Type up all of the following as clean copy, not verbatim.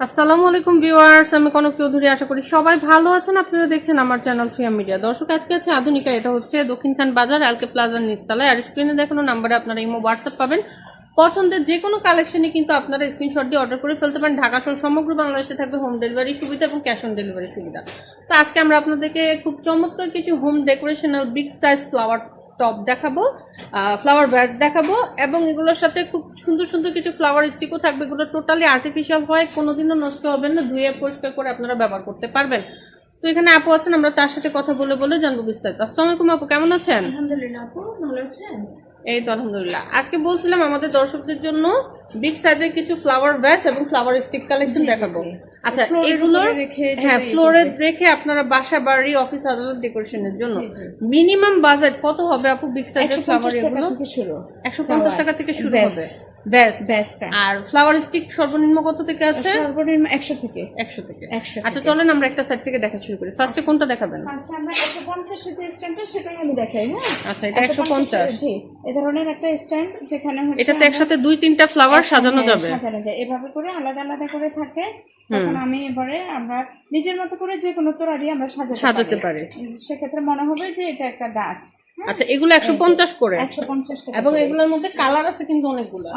আসসালামু আলাইকুম ভিউয়ার্স, আমি কনক চৌধুরী। আশা করি সবাই ভালো আছেন। আপনারা দেখছেন আমার চ্যানেল থ্রিয়া মিডিয়া। দর্শক, আজকে আছে আধুনিকা। এটা হচ্ছে দক্ষিণখান বাজার এলকে প্লাজার নিচতলায়। আর স্ক্রিনে দেখানো নাম্বারে আপনারা ইমো হোয়াটসঅ্যাপ পাবেন। পছন্দের যে কোনো কালেকশনই কিন্তু আপনারা স্ক্রিনশট দিয়ে অর্ডার করে ফেলতে পারেন। ঢাকা সহ সমগ্র বাংলাদেশে থাকবে হোম ডেলিভারি সুবিধা এবং ক্যাশ অন ডেলিভারি সুবিধা। তো আজকে আমরা আপনাদেরকে খুব চমৎকার কিছু home decorational big size flower top দেখাবো, ফ্লাওয়ার ব্যাগ দেখাবো, এবং এগুলোর সাথে খুব সুন্দর সুন্দর কিছু ফ্লাওয়ার স্টিকও থাকবে। এগুলো টোটালি আর্টিফিশিয়াল হয়, কোনোদিনও নষ্ট হবে না। ধুয়ে পরিষ্কার করে আপনারা ব্যবহার করতে পারবেন। তো এখানে আপু আছেন, আমরা তার সাথে কথা বলে বলে জানবো বিস্তারিত। আসসালামু আলাইকুম আপু, কেমন আছেন? আলহামদুলিল্লাহ আপু, ভালো আছেন? এই তো আলহামদুলিল্লাহ। আজকে বলছিলাম আমাদের দর্শকদের জন্য বিগ সাইজের কিছু ফ্লাওয়ার ব্যাস এবং ফ্লাওয়ার স্টিক কালেকশন দেখাবো। আচ্ছা, এগুলোর ফ্লোরে রেখে আপনারা বাসা বাড়ি অফিস আদালত ডেকোরেশনের জন্য মিনিমাম বাজেট কত হবে আপু? বিগ সাইজের ফ্লাওয়ার এগুলো 150 টাকা থেকে শুরু হবে ব্যাস। আর ফ্লাওয়ার স্টিক সর্বনিম্ন কত থেকে আছে? সর্বনিম্ন 100 থেকে। আচ্ছা চলেন আমরা একটা সাইড থেকে দেখা শুরু করি। ফার্স্টে কোনটা দেখাবেন? আমরা 150 এর যে স্ট্যান্ডটা সেটাই আমি দেখাই। হ্যাঁ, আচ্ছা, এটা 150। জি, এই ধরনের একটা স্ট্যান্ড যেখানে হচ্ছে এটাতে একসাথে 2-3টা ফ্লাওয়ার সাজানো যাবে। এভাবে করে আলাদা আলাদা করে থাকে। তখন আমি এবারে আমরা নিজের মতো করে যে কোনো তোড়া দিয়ে আমরা সাজাতে পারি। সেক্ষেত্রে মনে হবে যে এটা একটা গাছ। আচ্ছা, এগুলো 150 করে। 150 টাকা। এবং এগুলোর মধ্যে কালার আছে কিন্তু অনেকগুলো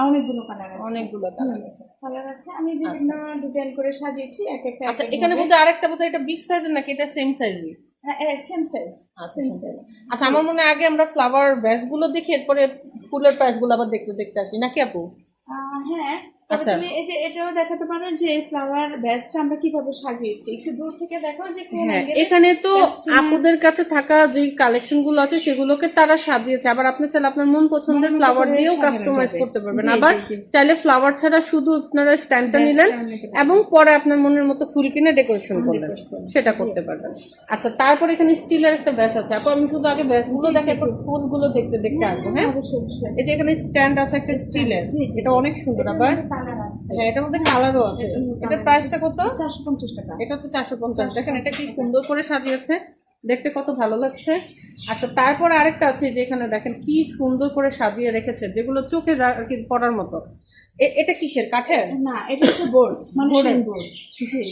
কালার আছে। আমি বিভিন্ন ডিজাইন করে সাজিয়েছি এক একটা। আচ্ছা, এখানে বোধহয় আরেকটা বোধহয় এটা বিগ সাইজের নাকি এটা সেম সাইজই? Same size. আচ্ছা, আমার মনে হয় আগে আমরা ফ্লাওয়ার ব্যাস গুলো দেখি, এরপরে ফুলের প্রাইস গুলো আবার দেখতে আসি নাকি আপু? হ্যাঁ, তবে তুমি এই যে এটাও দেখাতে পারো যে ফ্লাওয়ার ব্যাসটা আমরা কিভাবে সাজিয়েছি। একটু দূর থেকে দেখো যে এখানে তো আপুদের কাছে থাকা যে কালেকশন গুলো আছে সেগুলোকে তারা সাজিয়েছে। আবার আপনি চাইলে আপনার মন পছন্দের ফ্লাওয়ার দিয়েও কাস্টমাইজ করতে পারবেন। আবার চাইলে ফ্লাওয়ার ছাড়া শুধু আপনারা স্ট্যান্ডটা নিলেন এবং পরে আপনার মনের মতো ফুল কিনে ডেকোরেশন করলেন, সেটা করতে পারবেন। আচ্ছা, তারপর এখানে স্টিলের একটা ব্যাস আছে আপু। আমি শুধু আগে ব্যাস গুলো দেখে এরপর ফুলগুলো দেখতে আসবো। হ্যাঁ, এই যে এখানে স্ট্যান্ড আছে একটা স্টিলের, এটা অনেক সুন্দর। আবার হ্যাঁ, এটার মধ্যে কালারও আছে। এটার প্রাইসটা কত? 450 টাকা। এটা তো 450। দেখেন এটা কি সুন্দর করে সাজিয়েছে, দেখতে কত ভালো লাগছে। আচ্ছা, তারপরে আরেকটা আছে যে এখানে দেখেন কি সুন্দর করে সাজিয়ে রেখেছে, যেগুলো চোখে পড়ার মতো। এটা কিসের? কাঠের? না, এটা হচ্ছে বোর্ড, মানুষের বোর্ড। জি,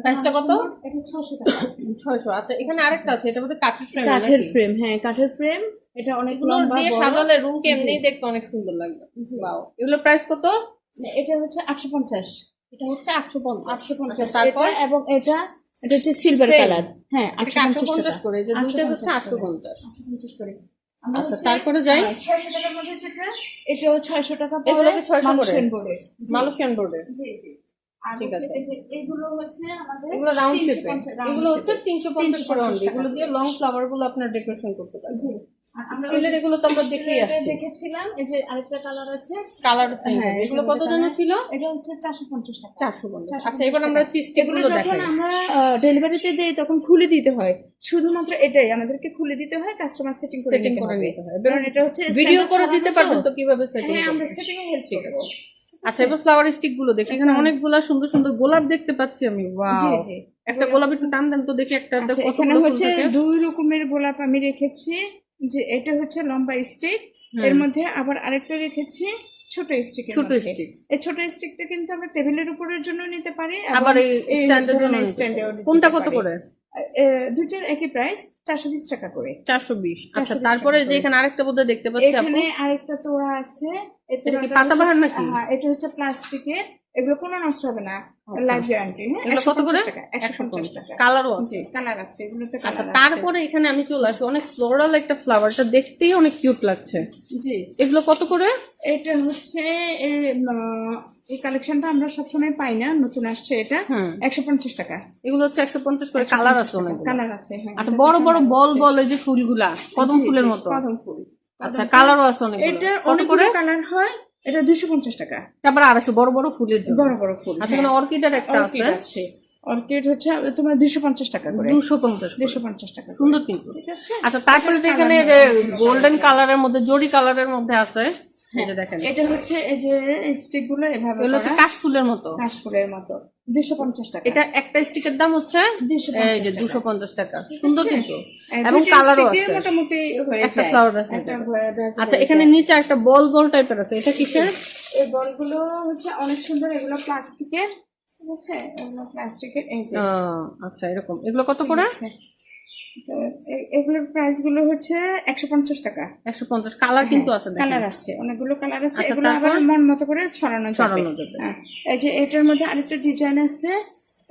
প্রাইসটা কত? এটা 600 টাকা। 600। আচ্ছা, এখানে আরেকটা আছে, এটা বোধহয় কাঠের ফ্রেম। হ্যাঁ, কাঠের ফ্রেম। এটা অনেক লম্বা, দিয়ে সাজালে রুমকে এমনিই দেখতে অনেক সুন্দর লাগবে। বাও, এগুলোর প্রাইস কত? এটা হচ্ছে 850। এটা হচ্ছে 850। তারপর এবং এটা হচ্ছে সিলভার কালার। হ্যাঁ, 850 করে। যে দুটো হচ্ছে 850 করে। আচ্ছা, তারপরে যাই 600 টাকার মধ্যে যেটা, এটাও 600 টাকা পড়ে। এগুলোকে 600 করে মালয়েশিয়ান বোর্ডে। জি। ঠিক আছে। এই যে এগুলো হচ্ছে আমাদের এগুলো রাউন্ড শেপে, এগুলো হচ্ছে 350 করে অনলি। এগুলো দিয়ে লং ফ্লাওয়ার গুলো আপনারা ডেকোরেশন করতে পারেন। জি, স্টিলের এগুলো তো আমরা দেখেছিলাম। এই যে আরেকটা কালার আছে, কালার চেঞ্জ হবে। এগুলো কত জন ছিল? এটা হচ্ছে 450 টাকা। 450। আচ্ছা, এবার আমরা স্টিকগুলো দেখাই। যখন আমরা ডেলিভারিতে দেই তখন খুলে দিতে হয়। শুধুমাত্র এটাই আমাদেরকে খুলে দিতে হয়, কাস্টমার সেটিং করে নিতে হয়। কারণ এটা হচ্ছে ভিডিও করে দিতে পারবেন তো কিভাবে সেটিং? হ্যাঁ, আমরা সেটিং এ হেল্প করব। আচ্ছা, এবার ফ্লাওয়ার স্টিক গুলো দেখি। এখানে অনেকগুলা সুন্দর সুন্দর গোলাপ দেখতে পাচ্ছি আমি। ওয়াও, একটা গোলাপ একটু টান দেন তো দেখি। একটা এখানে হচ্ছে দুই রকমের গোলাপ আমি রেখেছি। যে এটা হচ্ছে লম্বা স্টিক, এর মধ্যে আবার আরেকটা রেখেছি ছোট স্টিক। এই ছোট স্টিকটা কিন্তু আমরা টেবিলের উপরের জন্য নিতে পারি, আবার এই স্ট্যান্ডের জন্য। কোনটা কত করে? দুইটার একই প্রাইস, 420 টাকা করে। 420। আচ্ছা, তারপরে যে এখানে আরেকটা বোধহয় দেখতে পাচ্ছি আপু, এখানে আরেকটা তোড়া আছে। এটা কি পাতাবাহার নাকি? হ্যাঁ, এটা হচ্ছে প্লাস্টিকের। এগুলো কোনো নষ্ট হবে না, লাইফ গ্যারান্টি। এগুলো কত করে? 150 টাকা। কালারও আছে? কালার আছে এগুলোতে। আচ্ছা, তারপরে এখানে আমি চলে আসি, অনেক ফ্লোরাল একটা ফ্লাওয়ারটা দেখতেই অনেক কিউট লাগছে। জি, এগুলো কত করে? এটা হচ্ছে এই কালেকশনটা আমরা সবসময় পাই না, নতুন আসছে এটা। 150 টাকা। এগুলো হচ্ছে 150 করে। কালার আছে অনেক? কালার আছে, হ্যাঁ। আচ্ছা, বড় বড় বল এই যে ফুলগুলা, কদম ফুলের মতো। কদম ফুল। আচ্ছা, কালারও আছে অনেক। এটা অনেকগুলো কালার হয়। এটা 250 টাকা। তারপর 250 বড় বড় ফুলের জন্য। বড় ফুল। আচ্ছা, এখানে অর্কিডের একটা আছে। অর্কিড হচ্ছে তোমার 250 টাকা করে। 250 টাকা। সুন্দর কিন্তু। ঠিক আছে। আচ্ছা, তারপরে এখানে যে গোল্ডেন কালারের মধ্যে, জরি কালারের মধ্যে আছে। এই যে দেখেন, এটা হচ্ছে এই যে স্টিক গুলো এভাবে এগুলো হচ্ছে কাশফুলের মতো। 250 টাকা। এটা একটা স্টিকের দাম হচ্ছে 250 টাকা। সুন্দর কিন্তু, এবং কালারও আছে। মোটামুটি একটা ফ্লাওয়ার আছে। আচ্ছা, এখানে নিচে একটা বল টাইপের আছে। এটা কিসের? এই বলগুলো হচ্ছে অনেক সুন্দর। এগুলো প্লাস্টিকের। ঠিক আছে, এগুলো প্লাস্টিকের, এই যে আচ্ছা এরকম, এগুলো কত করে? তো এগুলোর প্রাইস গুলো হচ্ছে 150 টাকা। 150। কালার কিন্তু আছে, কালার আছে, অনেকগুলো কালার আছে। আচ্ছা, এগুলো আবার মন মতো করে ছড়ানো যাবে। হ্যাঁ, এই যে এটার মধ্যে আরেকটা ডিজাইন আছে,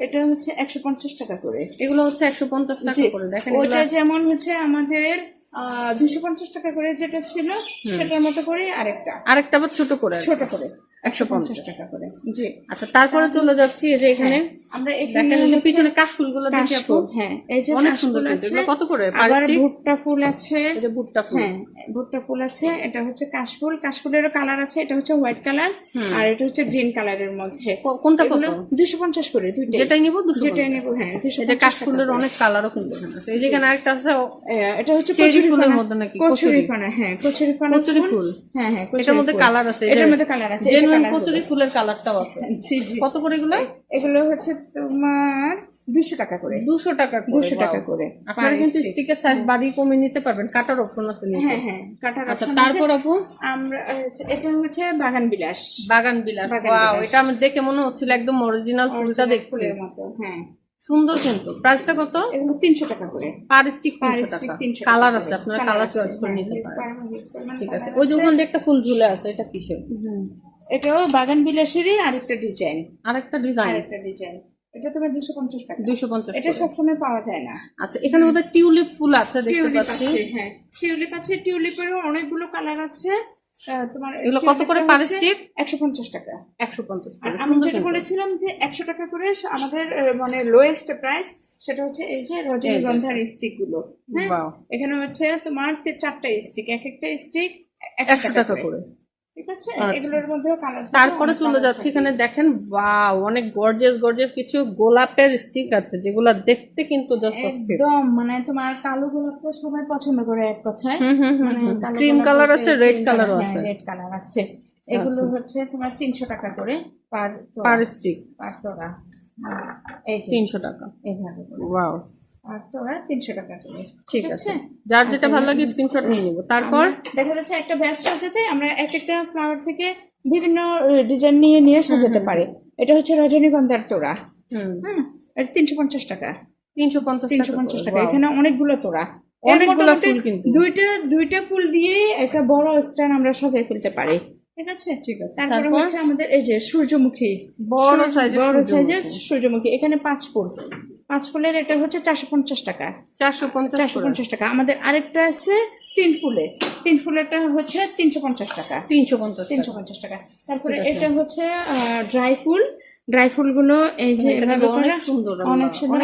এটা হচ্ছে 150 টাকা করে। এগুলো হচ্ছে 150 টাকা করে। দেখেন ওটা যেমন হচ্ছে আমাদের 250 টাকা করে যেটা ছিল সেটার মতো করে আরেকটা আবার ছোট করে 150 টাকা করে। জি। আচ্ছা, তারপরে চলে যাচ্ছি এই যে এখানে আমরা দেখেন এই যে পিছনে কাশফুলগুলো দেখি আপু। হ্যাঁ, এই যে অনেক সুন্দর কিন্তু। এগুলো কত করে? আবার ভুট্টা ফুল আছে, এই যে ভুট্টা ফুল। হ্যাঁ, ভুট্টা ফুল আছে। এটা হচ্ছে কাশফুল, কাশফুলেরও কালার আছে। এটা হচ্ছে হোয়াইট কালার আর এটা হচ্ছে গ্রিন কালারের মধ্যে। কোনটা কত? 250 করে দুইটাই। যেটাই নিব 250। যেটাই নিব, হ্যাঁ, 250। এই যে কাশফুলের অনেক কালারও কিন্তু এখানে আছে। এই যে এখানে আরেকটা আছে, এটা হচ্ছে চেরি ফুলের মধ্যে নাকি? কচুরিপানা। হ্যাঁ, কচুরিপানা ফুল। হ্যাঁ হ্যাঁ, এটার মধ্যে কালার আছে, এটার মধ্যে কালার আছে। এই যে কচুরি ফুলের কালারটাও আছে। জি জি। কত করে এগুলো? এগুলো হচ্ছে তোমার 200 টাকা করে। 200 টাকা করে। 200 টাকা করে। আপনারা কিন্তু স্টিকের সাইজ বাড়ি কমিয়ে নিতে পারবেন, কাটার অপশন আছে নিচে। হ্যাঁ হ্যাঁ, কাটার অপশন। আচ্ছা, তারপর আপু আমরা এটা হচ্ছে বাগান বিলাস। বাগান বিলাস। ওয়াও, এটা আমি দেখে মনে হচ্ছিল একদম অরিজিনাল ফুলটা দেখছি মতো। হ্যাঁ, সুন্দর কিন্তু। প্রাইসটা কত? এগুলো 300 টাকা করে পার স্টিক। 300 টাকা। কালার আছে, আপনারা কালার চয়েস করে নিতে পারেন। ঠিক আছে। ওই যে ওখানে একটা ফুল ঝুলে আছে, এটা কিসের? এটাও বাগান বিলাসেরই আরেকটা ডিজাইন। আরেকটা ডিজাইন। এটা তোমার 250 টাকা। 250। এটা সবসময় পাওয়া যায় না। আচ্ছা, এখানে বোধহয় টিউলিপ ফুল আছে দেখতে পাচ্ছি। হ্যাঁ, টিউলিপ আছে। টিউলিপেরও অনেকগুলো কালার আছে। তোমার এগুলো কত করে পার স্টিক? 150 টাকা। 150 আর টাকা। আমি যেটা বলেছিলাম যে 100 টাকা করে আমাদের মানে লোয়েস্ট প্রাইস, সেটা হচ্ছে এই যে রজনীগন্ধার স্টিক গুলো। হ্যাঁ, এখানে হচ্ছে তোমার 4টা স্টিক, এক একটা স্টিক 100 টাকা করে। ঠিক আছে, এগুলোর মধ্যেও কালার। তারপরে চলে যাচ্ছে এখানে দেখেন, ওয়াও, অনেক গর্জিয়াস কিছু গোলাপের স্টিক আছে যেগুলো দেখতে কিন্তু একদম মানে তোমার কালো গোলাপটা সবাই পছন্দ করে এক কথায়। মানে ক্রিম কালার আছে, রেড কালারও আছে। রেড কালার আছে। এগুলো হচ্ছে তোমার 300 টাকা করে পার স্টিক, পার তোড়া। এই যে 300 টাকা এইভাবে। ওয়াও। আর তোড়া 300 টাকা করে। ঠিক আছে, যার যেটা ভালো লাগে স্ক্রিনশট নিয়ে নিব। তারপর দেখা যাচ্ছে একটা ব্যাস সাজাতে আমরা একটা ফ্লাওয়ার থেকে বিভিন্ন ডিজাইন নিয়ে সাজাতে পারি। এটা হচ্ছে রজনীগন্ধার তোড়া। এটা 350 টাকা। 350 টাকা। এখানে অনেকগুলো তোড়া, অনেকগুলো ফুল কিন্তু। দুইটা ফুল দিয়ে একটা বড় স্ট্যান্ড আমরা সাজিয়ে ফেলতে পারি। ঠিক আছে, ঠিক আছে। তারপরে হচ্ছে আমাদের এই যে সূর্যমুখী, বড় সাইজের সূর্যমুখী। এখানে 5 ফুলের এটা হচ্ছে 450 টাকা। 450 টাকা। আমাদের আরেকটা আছে 3 ফুলেরটা হচ্ছে 350 টাকা। 350 টাকা। তারপরে এটা হচ্ছে ড্রাই ফুলগুলো এই যে অনেক সুন্দর।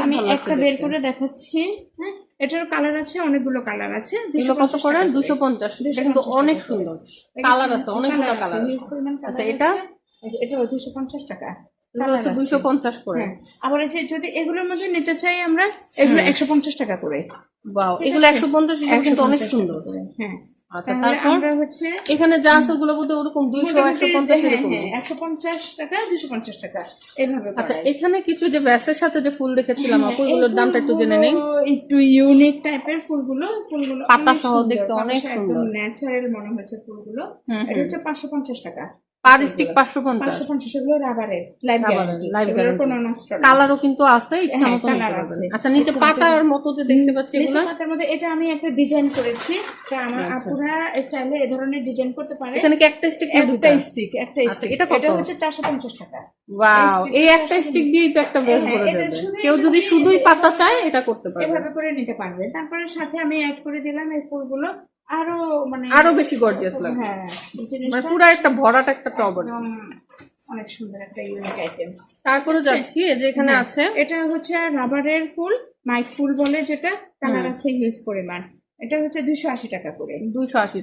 আমি একটা বের করে দেখাচ্ছি। হ্যাঁ, এটার কালার আছে, অনেকগুলো কালার আছে। কত করে? 250। এটা কিন্তু অনেক সুন্দর কালার আছে, অনেকগুলো কালার আছে। আচ্ছা, এটা 250 টাকা। 250 করে। আবার যদি এগুলোর মধ্যে নিতে চাই আমরা, এগুলো 150 টাকা করে। ওয়াও, এগুলো 150 কিন্তু অনেক সুন্দর। হ্যাঁ। আচ্ছা, তারপর এখানে যা আছে ওগুলো বলতে ওরকম 200 150 এরকম। 150 টাকা 250 টাকা এভাবে। আচ্ছা, এখানে কিছু যে ব্যাসের সাথে যে ফুল দেখেছিলাম আপু, ওগুলোর দামটা একটু জেনে নেই। একটু ইউনিক টাইপের ফুলগুলো পাতা সহ দেখতে অনেক সুন্দর, একদম ন্যাচারাল মনে হচ্ছে ফুলগুলো। এটা হচ্ছে 550 টাকা পার স্টিক। 550। এগুলো রাবারের, লাইভ গ্যারান্টি, কোনো নষ্ট না। কালারও কিন্তু আছে, ইচ্ছা মতো কালার আছে। আচ্ছা, নিচে পাতার মতো যে দেখতে পাচ্ছি এগুলো, পাতার মধ্যে এটা আমি একটা ডিজাইন করেছি। আমার আপুরা চাইলে এই ধরনের ডিজাইন করতে পারে। এখানে কি একটা স্টিক? একটা স্টিক। এটা হচ্ছে 450 টাকা। ওয়াও, এই একটা স্টিক দিয়েই তো একটা বেশ বড় যাবে। কেউ যদি শুধুই পাতা চায় এটা করতে পারবে, এভাবে করে নিতে পারবে। তারপরে সাথে আমি অ্যাড করে দিলাম এই ফুলগুলো, আরো বেশি গর্জিয়াস লাগে। হ্যাঁ, মানে পুরো একটা ভরাট একটা টব, অনেক সুন্দর একটা ইউনিক আইটেম। তারপরে যাচ্ছি এই যে এখানে আছে, এটা হচ্ছে রাবারের ফুল, মাইক ফুল বলে, যেটা কালার আছে হিউজ পরিমাণ। এটা হচ্ছে 280 টাকা করে। 280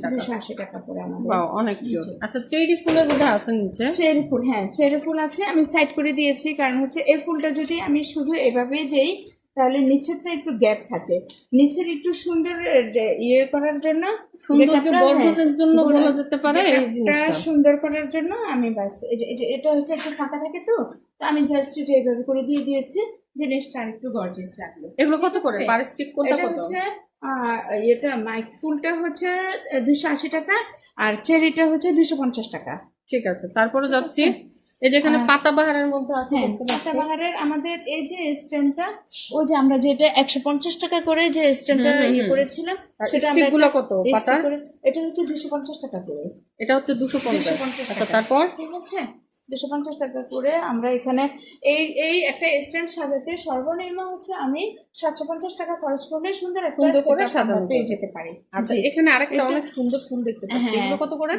টাকা করে আমাদের। ওয়াও, অনেক কিউট। আচ্ছা, চেরি ফুলের মধ্যে আছে নিচে চেরি ফুল। হ্যাঁ, চেরি ফুল আছে, আমি সাইড করে দিয়েছি। কারণ হচ্ছে এই ফুলটা যদি আমি শুধু এভাবেই দেই তাহলে নিচেরটা একটু গ্যাপ থাকে। নিচের একটু সুন্দর করার জন্য, বলা যেতে পারে, সুন্দর করার জন্য আমি বাস এটা হচ্ছে একটু ফাঁকা থাকে, তো আমি জাস্ট এটা এভাবে করে দিয়ে দিয়েছি, জিনিসটা আর একটু গর্জিয়াস লাগলো। এগুলো কত করে পার স্টিক? এটা হচ্ছে এটা মাইক ফুলটা হচ্ছে 280 টাকা আর চেরিটা হচ্ছে 250 টাকা। ঠিক আছে, তারপরে যাচ্ছি এই যেখানে পাতাবাহারের মধ্যে আছে হ্যাঁ, পাতাবাহারের আমাদের এই যে স্ট্যান্ডটা, ওই যে আমরা যেটা 150 টাকা করে যে স্ট্যান্ডটা ইয়ে করেছিলাম, সেটা আমরা স্টিকগুলো কত এই পাতা? stick করে- এটা হচ্ছে 250 টাকা করে। এটা হচ্ছে 250। 250 আচ্ছা, টাকা। তারপর ঠিক আছে, 250 টাকা করে আমরা এখানে এই একটা স্ট্যান্ড সাজাতে সর্বনিম্ন হচ্ছে আমি 750 টাকা খরচ করলে সুন্দর একটা সুন্দর করে setup সাজানো আমরা পেয়ে যাবে। যেতে পারি। আচ্ছা, জি। এখানে আরেকটা এটা- অনেক সুন্দর ফুল দেখতে পাচ্ছি, হ্যাঁ। এগুলো কত করে?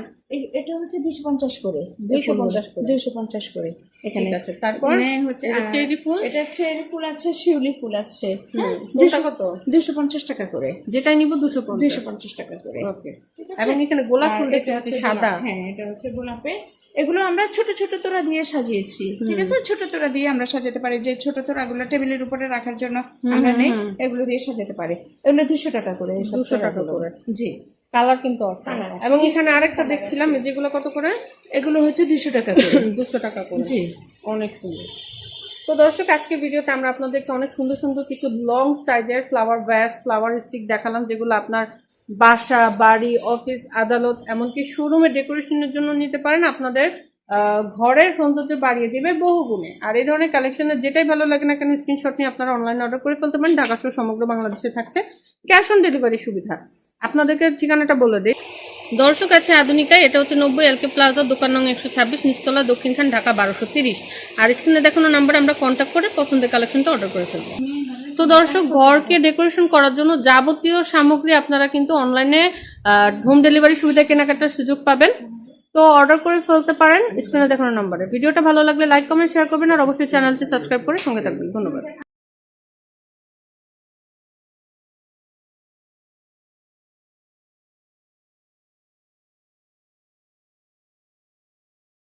এটা হচ্ছে 250 করে। 250 করে। 250 করে এখানে। ঠিক আছে, তারপর এখানে হচ্ছে এটা চেরি ফুল। এটা চেরি ফুল আছে, শিউলি ফুল আছে। কোনটা কত? 250 টাকা করে। যেটাই নিব 250। 250 টাকা করে। ওকে। ঠিক আছে? এবং এখানে গোলাপ ফুল আর দেখতে এটা পাচ্ছি হচ্ছে সাদা। গোলাপ। হ্যাঁ, এটা হচ্ছে গোলাপে। এগুলো আমরা ছোট ছোট তোড়া দিয়ে সাজিয়েছি। ঠিক আছে, ছোট তোড়া দিয়ে আমরা সাজাতে পারি। যে ছোট তোড়াগুলো টেবিলের উপরে রাখার জন্য আমরা নেই, এগুলো দিয়ে সাজাতে পারি। এগুলো 200 টাকা করে। এইসব 200 টাকা তোড়াগুলো। করে। জি। কালার কিন্তু আছে। কালার আছে। এবং এখানে আরেকটা দেখছিলাম, যেগুলো কত করে? এগুলো হচ্ছে 200 টাকা করে। 200 টাকা করে। জি। অনেক সুন্দর। তো দর্শক, আজকে ভিডিওতে আমরা আপনাদেরকে অনেক সুন্দর সুন্দর কিছু লং সাইজের ফ্লাওয়ার ভ্যাস, ফ্লাওয়ার স্টিক দেখালাম, যেগুলো আপনার বাসা, বাড়ি, অফিস, আদালত, এমনকি শোরুমে ডেকোরেশনের জন্য নিতে পারেন। আপনাদের ঘরের সৌন্দর্য বাড়িয়ে দিবে বহুগুণে। আর এই ধরনের কালেকশনের যেটাই ভালো লাগে না কেন, স্ক্রিনশট নিয়ে আপনারা অনলাইনে অর্ডার করে ফেলতে পারেন। ঢাকা সহ সমগ্র বাংলাদেশে থাকছে ক্যাশ অন ডেলিভারি সুবিধা। আপনাদেরকে ঠিকানাটা বলে দিই। দর্শক, আছে আধুনিকায়, এটা হচ্ছে 90 এলকে প্লাজা, দোকান নং 126, নিচতলা, দক্ষিণখান, ঢাকা 1230। আর স্ক্রিনে দেখানো নাম্বারে আমরা কন্ট্যাক্ট করে পছন্দের কালেকশনটা অর্ডার করে ফেলবো। তো দর্শক, ঘরকে ডেকোরেশন করার জন্য যাবতীয় সামগ্রী আপনারা কিন্তু অনলাইনে হোম ডেলিভারি সুবিধা কেনাকাটার সুযোগ পাবেন। তো অর্ডার করে ফেলতে পারেন স্ক্রিনে দেখানো নাম্বারে। ভিডিওটা ভালো লাগলে লাইক, কমেন্ট, শেয়ার করবেন, আর অবশ্যই চ্যানেলটি সাবস্ক্রাইব করে সঙ্গে থাকবেন। ধন্যবাদ।